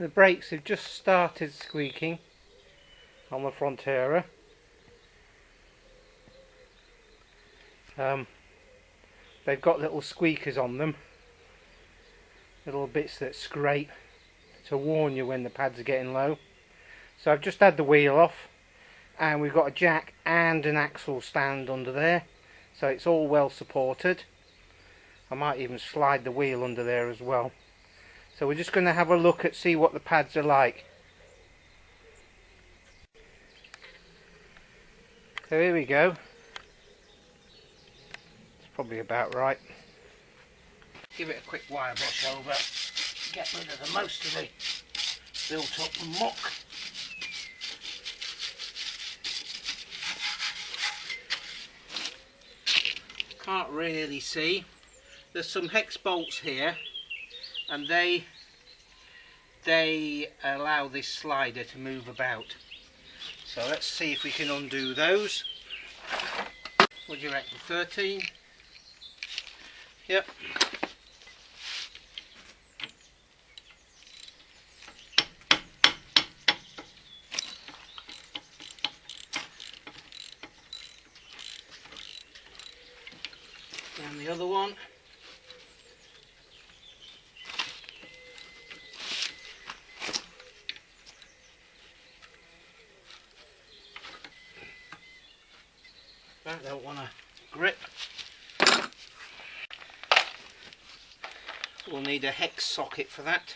The brakes have just started squeaking on the Frontera. They've got little squeakers on them, little bits that scrape to warn you when the pads are getting low. So I've just had the wheel off, and we've got a jack and an axle stand under there, so it's all well supported. I might even slide the wheel under there as well. So we're just going to have a look at see what the pads are like. So here we go. It's probably about right. Give it a quick wire brush over. Get rid of the most of the built up muck. Can't really see. There's some hex bolts here, and they allow this slider to move about. So let's see if we can undo those. What do you reckon? 13? Yep. And the other one. I don't want to grip. We'll need a hex socket for that.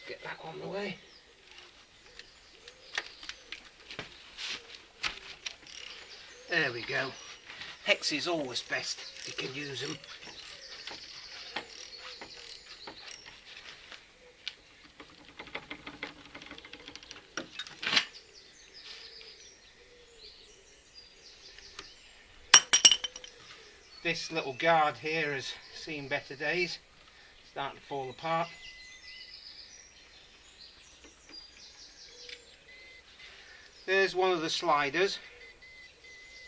Get that on the way. There we go. Hex is always best if you can use them. This little guard here has seen better days. It's starting to fall apart. There's one of the sliders.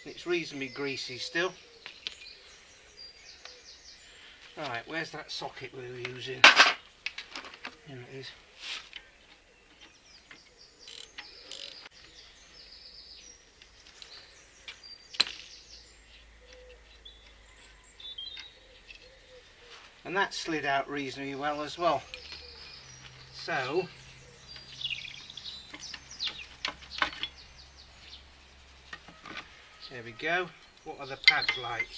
It's reasonably greasy still. Right, where's that socket we were using? Here it is. And that slid out reasonably well as well. So there we go. What are the pads like?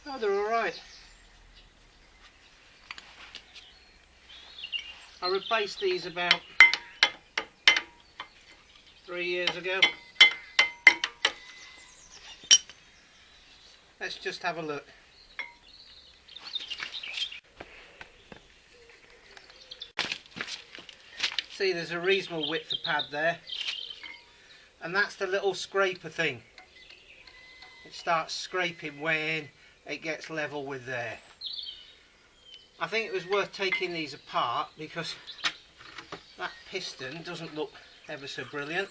Oh, they're alright. I replaced these about 3 years ago. Let's just have a look. See, there's a reasonable width of pad there, and that's the little scraper thing. It starts scraping when it gets level with there. I think it was worth taking these apart because that piston doesn't look ever so brilliant.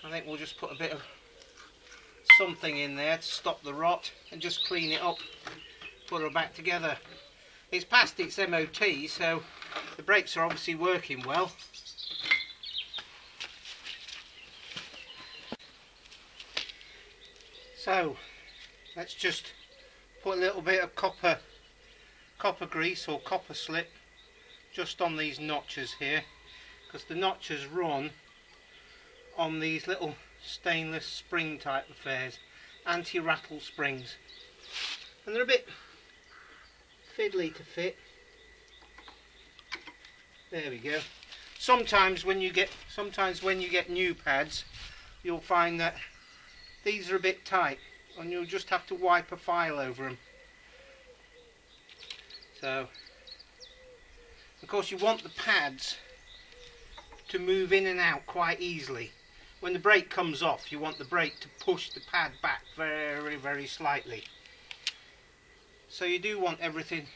I think we'll just put a bit of something in there to stop the rot and just clean it up, put her back together. It's past its MOT, so the brakes are obviously working well. So let's just put a little bit of copper grease or copper slip just on these notches here, because the notches run on these little stainless spring type affairs, anti-rattle springs, and they're a bit fiddly to fit. There we go. Sometimes when you get new pads, you'll find that these are a bit tight, and you'll just have to wipe a file over them. So, of course, you want the pads to move in and out quite easily. When the brake comes off, you want the brake to push the pad back very, very slightly. So you do want everything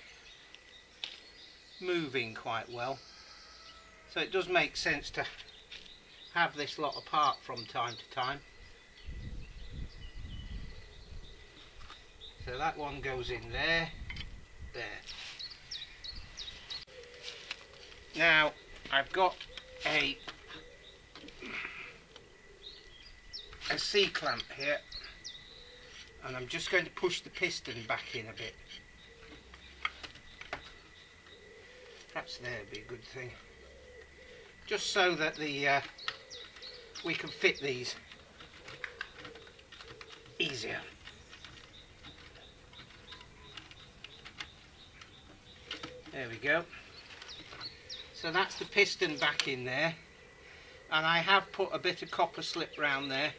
moving quite well. So it does make sense to have this lot apart from time to time. So that one goes in there, there. Now I've got a C-clamp here, and I'm just going to push the piston back in a bit. Perhaps there would be a good thing, just so that we can fit these easier. There we go. So that's the piston back in there, and I have put a bit of copper slip round there,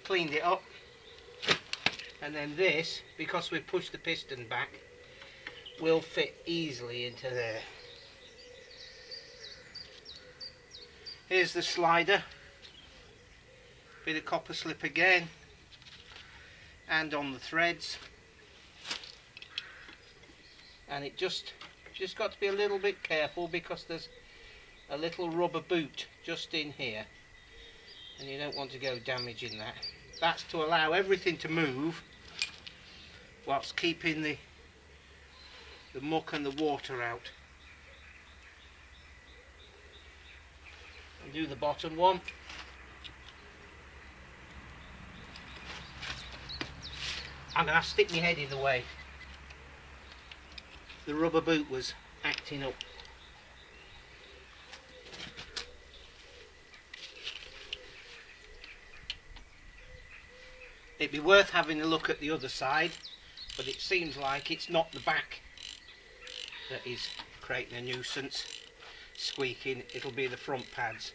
cleaned it up, and then this, because we've pushed the piston back, will fit easily into there. Here's the slider, bit of copper slip again, and on the threads, and it just got to be a little bit careful because there's a little rubber boot just in here, and you don't want to go damaging that. That's to allow everything to move whilst keeping the muck and the water out. And do the bottom one. I'm going to stick my head in the way. The rubber boot was acting up. It'd be worth having a look at the other side, but it seems like it's not the back that is creating a nuisance, squeaking. It'll be the front pads.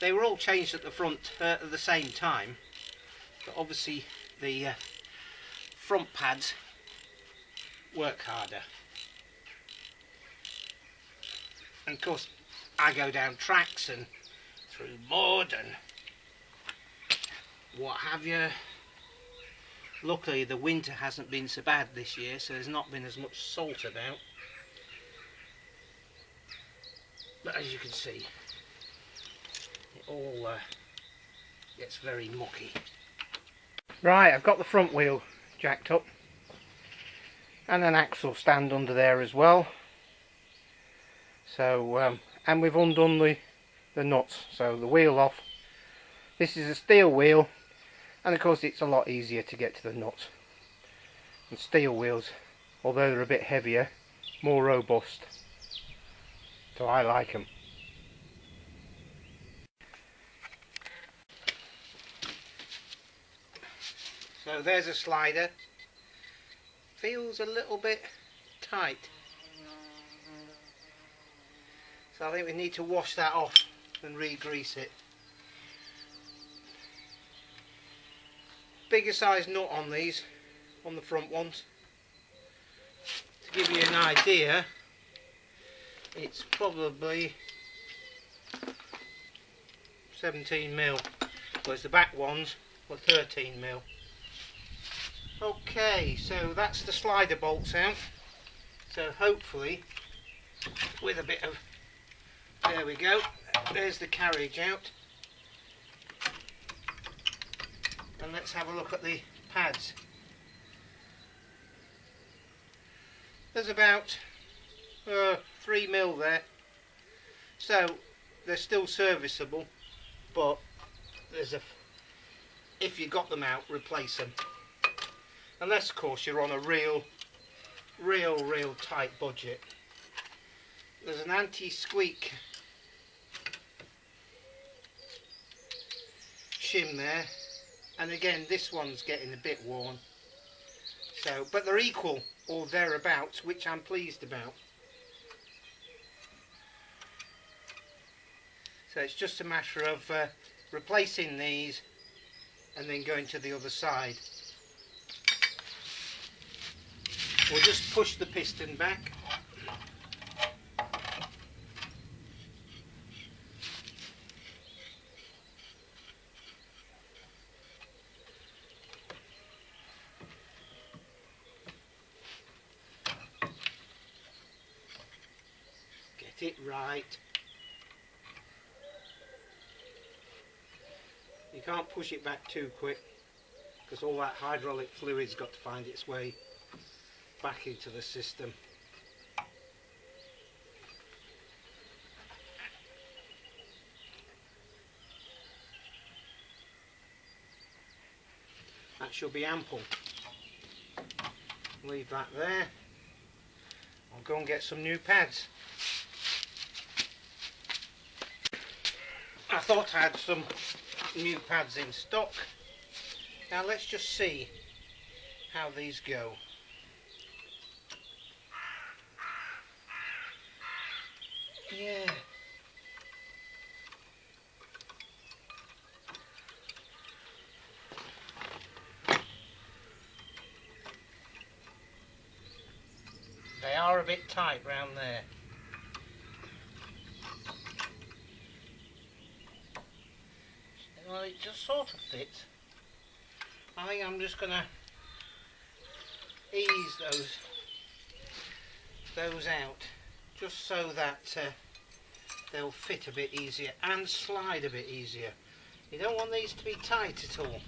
They were all changed at the front at the same time, but obviously the front pads work harder. And of course I go down tracks and through mud and what have you. Luckily the winter hasn't been so bad this year, so there's not been as much salt about. But as you can see, it all gets very mucky. Right, I've got the front wheel jacked up and an axle stand under there as well. So and we've undone the nuts, so the wheel off. This is a steel wheel, and of course it's a lot easier to get to the nuts. And steel wheels, although they're a bit heavier, more robust. So I like them. So there's a slider. Feels a little bit tight. So I think we need to wash that off and re-grease it. Bigger size nut on these, on the front ones. To give you an idea, it's probably 17mm, whereas the back ones were 13mm. Okay, so that's the slider bolts out. So hopefully, with a bit of, there we go, there's the carriage out. And let's have a look at the pads. There's about 3mm there, so they're still serviceable, but there's if you got them out, replace them. Unless of course you're on a real tight budget. There's an anti-squeak shim there, and again this one's getting a bit worn. So, but they're equal or thereabouts, which I'm pleased about. So it's just a matter of replacing these and then going to the other side. We'll just push the piston back. Get it right. You can't push it back too quick because all that hydraulic fluid's got to find its way back into the system. That should be ample. Leave that there. I'll go and get some new pads. I thought I had some new pads in stock. Now let's just see how these go. Yeah. They are a bit tight round there. Well, it just sort of fits. I think I'm just going to ease those out, just so that they'll fit a bit easier and slide a bit easier. You don't want these to be tight at all.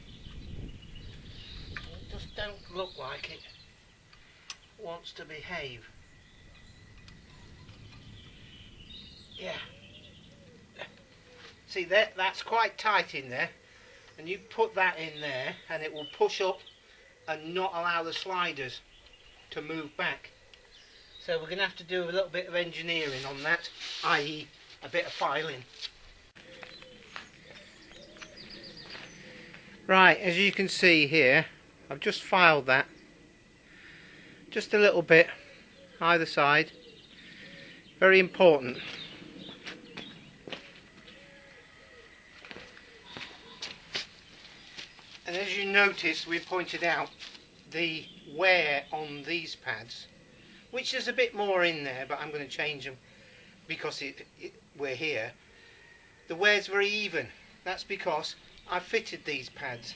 They just don't look like it wants to behave. Yeah. See, that's quite tight in there, and you put that in there and it will push up and not allow the sliders to move back. So we're going to have to do a little bit of engineering on that, i.e. a bit of filing. Right, as you can see here, I've just filed that just a little bit either side. Very important. And as you notice, we pointed out the wear on these pads, which is a bit more in there, but I'm going to change them because we're here. The wear's very even. That's because I fitted these pads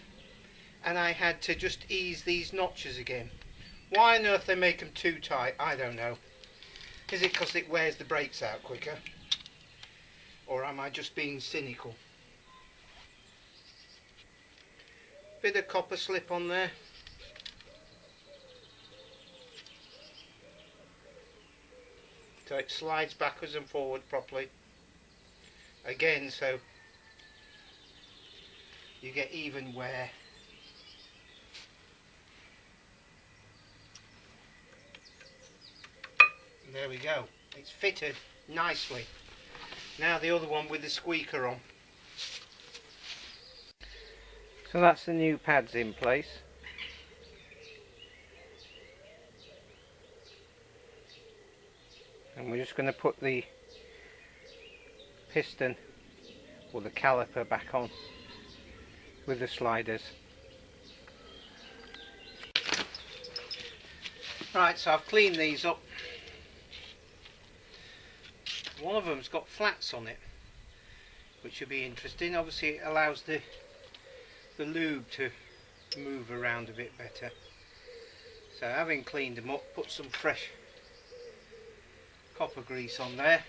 and I had to just ease these notches again. Why on earth they make them too tight, I don't know. Is it because it wears the brakes out quicker? Or am I just being cynical? Bit of copper slip on there. So it slides backwards and forward properly. Again, so you get even wear. There we go. It's fitted nicely. Now the other one with the squeaker on. So that's the new pads in place. And we're just going to put the piston or the caliper back on with the sliders. Right, so I've cleaned these up. One of them's got flats on it, which should be interesting. Obviously it allows the lube to move around a bit better. So having cleaned them up, put some fresh copper grease on there.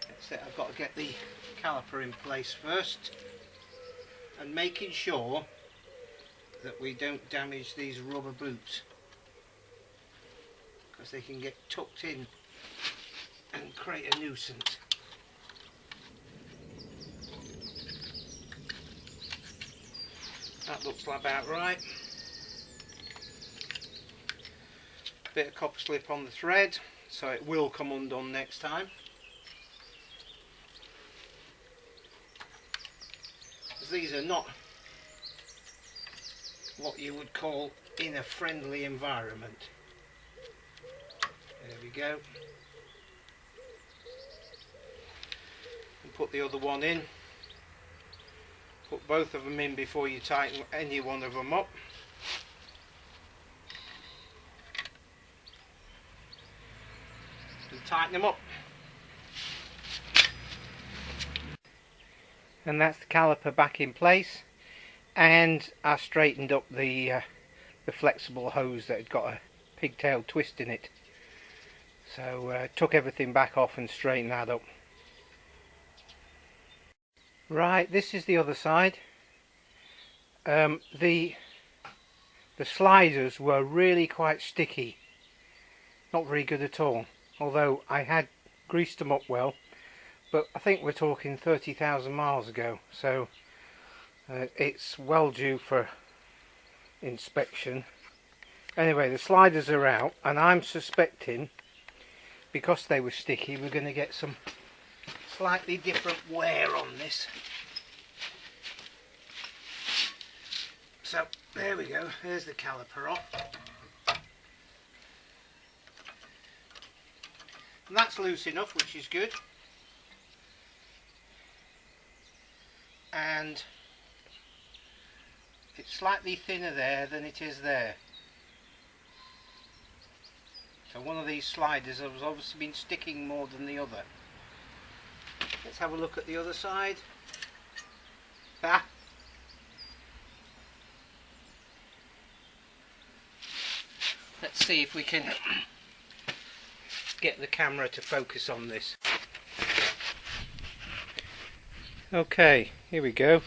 That's it. I've got to get the caliper in place first, and making sure that we don't damage these rubber boots, because they can get tucked in and create a nuisance. That looks like about right. Bit of copper slip on the thread, so it will come undone next time. Because these are not what you would call in a friendly environment. There we go. And put the other one in. Put both of them in before you tighten any one of them up. And tighten them up. And that's the caliper back in place. And I straightened up the flexible hose that had got a pigtail twist in it. So took everything back off and straightened that up. Right, this is the other side. the sliders were really quite sticky, not very good at all, although I had greased them up well, but I think we're talking 30,000 miles ago, so it's well due for inspection. Anyway, the sliders are out, and I'm suspecting, because they were sticky, we're going to get some slightly different wear on this. So there we go, there's the caliper off. And that's loose enough, which is good. And it's slightly thinner there than it is there. So one of these sliders has obviously been sticking more than the other. Let's have a look at the other side. Ah. Let's see if we can get the camera to focus on this. Okay, here we go.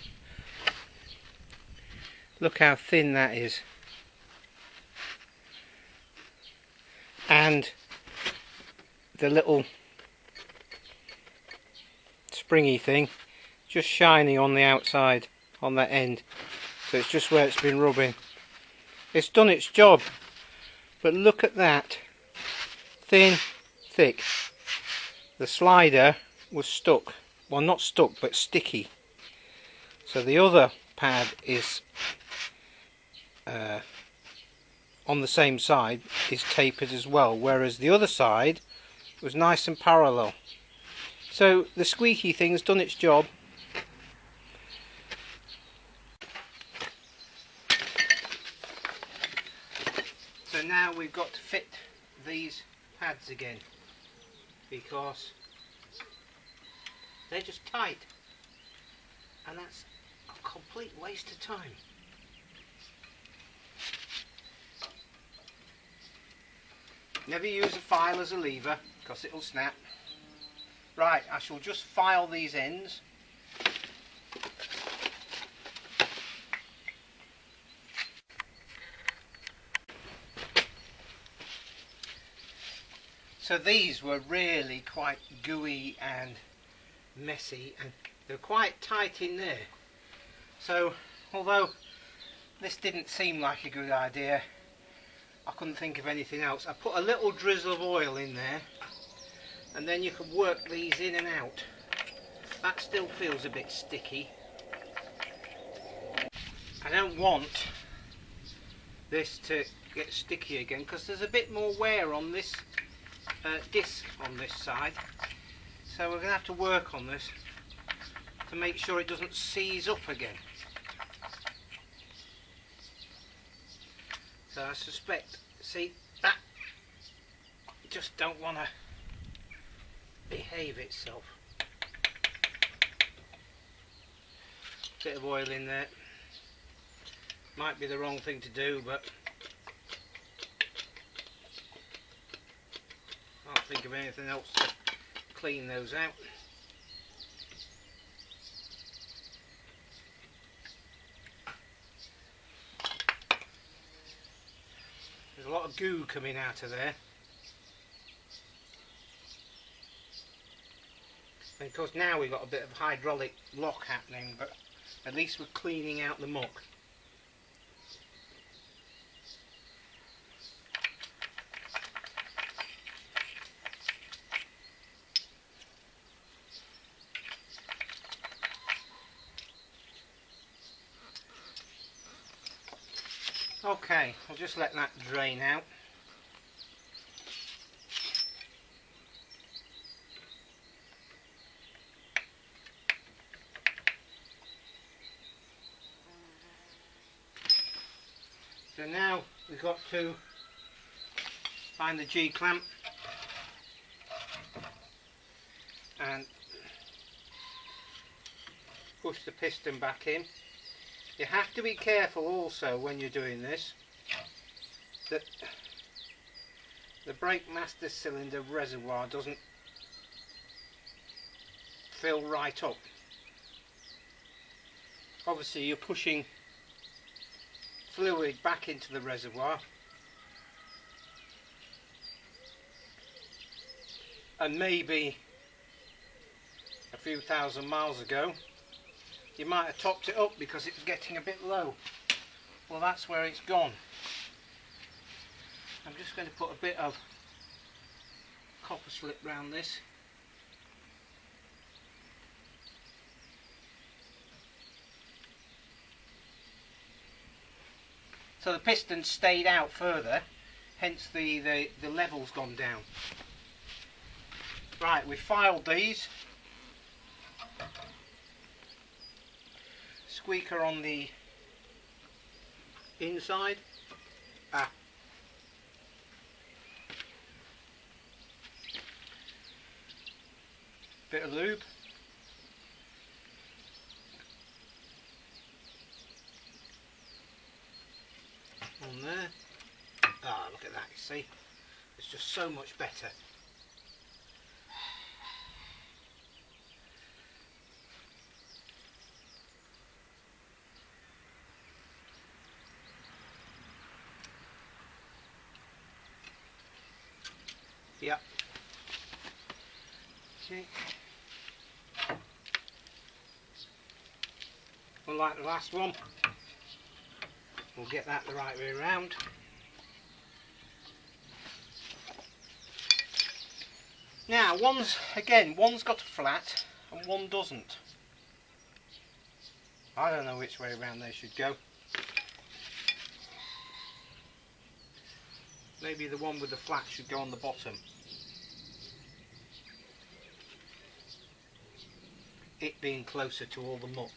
Look how thin that is. And the little springy thing just shiny on the outside, on that end. So it's just where it's been rubbing. It's done its job. But look at that. Thin, thick. The slider was stuck. Well, not stuck, but sticky. So the other pad is on the same side, is tapered as well, whereas the other side was nice and parallel. So the squeaky thing's done its job. So now we've got to fit these pads again, because they're just tight, and that's a complete waste of time. Never use a file as a lever, because it'll snap. Right, I shall just file these ends. So these were really quite gooey and messy, and they're quite tight in there. So although this didn't seem like a good idea, I couldn't think of anything else. I put a little drizzle of oil in there, and then you can work these in and out. That still feels a bit sticky. I don't want this to get sticky again, because there's a bit more wear on this disc on this side. So we're going to have to work on this to make sure it doesn't seize up again. So I suspect, see, that just don't want to behave itself. Bit of oil in there. Might be the wrong thing to do, but I can't think of anything else to clean those out. There's a lot of goo coming out of there. And of course now we've got a bit of hydraulic lock happening, but at least we're cleaning out the muck. Okay, I'll just let that drain out. So now we've got to find the G-clamp and push the piston back in. You have to be careful also when you're doing this that the brake master cylinder reservoir doesn't fill right up. Obviously you're pushing fluid back into the reservoir, and maybe a few thousand miles ago you might have topped it up because it was getting a bit low. Well, that's where it's gone. I'm just going to put a bit of copper slip round this. So the piston stayed out further, hence the level's gone down. Right, we filed these. Squeaker on the inside. Bit of lube. On there. Look at that, you see? It's just so much better. Yep. Okay. Unlike the last one, we'll get that the right way around. Now, one's got a flat and one doesn't. I don't know which way around they should go. Maybe the one with the flat should go on the bottom. It being closer to all the muck.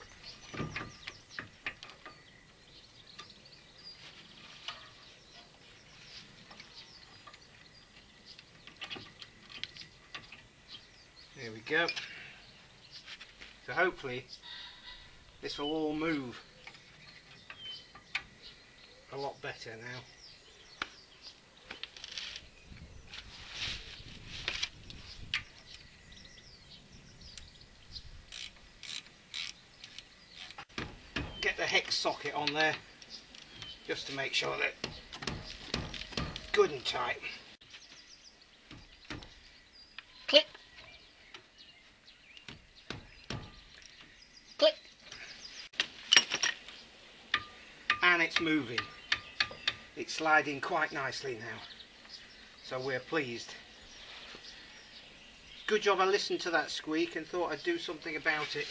There we go. So hopefully this will all move a lot better now. Get the hex socket on there just to make sure that it's good and tight. Click. Click. And it's moving. It's sliding quite nicely now. So we're pleased. Good job I listened to that squeak and thought I'd do something about it.